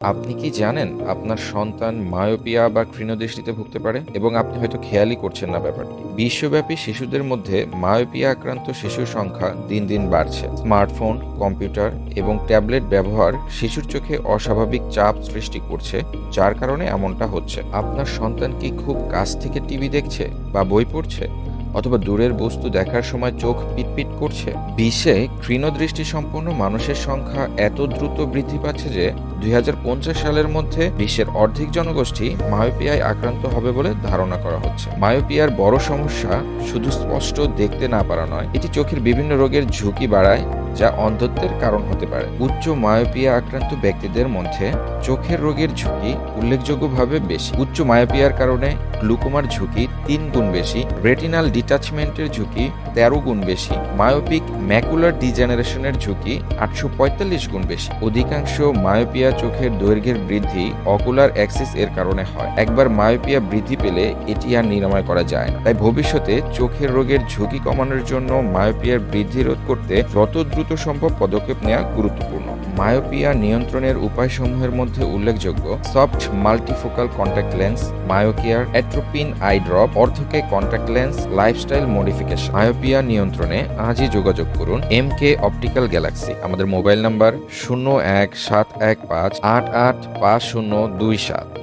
আপনি কি জানেন আপনার সন্তান মায়োপিয়া বা ক্ষীণদৃষ্টিতে ভুগতে পারে এবং আপনি হয়তো খেয়ালই করছেন না ব্যাপারটি। বিশ্বব্যাপী শিশুদের মধ্যে মায়োপিয়া আক্রান্ত শিশুর সংখ্যা দিন দিন বাড়ছে। স্মার্টফোন, কম্পিউটার এবং ট্যাবলেট ব্যবহার শিশুর চোখে অস্বাভাবিক চাপ সৃষ্টি করছে, যার কারণে এমনটা হচ্ছে। আপনার সন্তান কি খুব কাছ থেকে টিভি দেখছে বা বই পড়ছে, অথবা দূরের বস্তু দেখার সময় চোখ পিটপিট করছে? বিশ্বে ক্ষীণদৃষ্টি সম্পন্ন মানুষের সংখ্যা এত দ্রুত বৃদ্ধি পাচ্ছে যে 2050 সালের মধ্যে বিশ্বের অর্ধেক জনগোষ্ঠী মায়োপিয়ায় আক্রান্ত হবে বলে ধারণা করা হচ্ছে। মায়োপিয়ার বড় সমস্যা শুধু স্পষ্ট দেখতে না পারা নয়, এটি চোখের বিভিন্ন রোগের ঝুঁকি বাড়ায়, যা অন্ধত্বের কারণ হতে পারে। উচ্চ মায়োপিয়া আক্রান্ত ব্যক্তিদের মধ্যে চোখের রোগের ঝুঁকি উল্লেখযোগ্যভাবে বেশি। উচ্চ মায়োপিয়ার কারণে গ্লুকোমার ঝুঁকি 3 গুণ বেশি, রেটিনাল ডিটাচমেন্টের ঝুঁকি 13 গুণ বেশি, মায়োপিক ম্যাকুলার ডিজেনারেশনের ঝুঁকি 845 গুণ বেশি। অধিকাংশ মায়োপিয়া চোখের দৈর্ঘ্যের বৃদ্ধি অকুলার অ্যাক্সিস এর কারণে হয়। একবার মায়োপিয়া বৃদ্ধি পেলে এটি আর নিরাময় করা যায় না। তাই ভবিষ্যতে চোখের রোগের ঝুঁকি কমানোর জন্য মায়োপিয়ার বৃদ্ধি রোধ করতে যত দ্রুত সম্ভব পদক্ষেপ নেওয়া গুরুত্বপূর্ণ। মায়োপিয়া নিয়ন্ত্রণের উপায়সমূহের মধ্যে উল্লেখযোগ্য soft multifocal contact lens, MyoCare, atropine eye drop, ortho-K contact lens, lifestyle modification. Myopia নিয়ন্ত্রণে আজই যোগাযোগ করুন MK অপটিক্যাল গ্যালাক্সি। আমাদের মোবাইল নাম্বার 017158855027।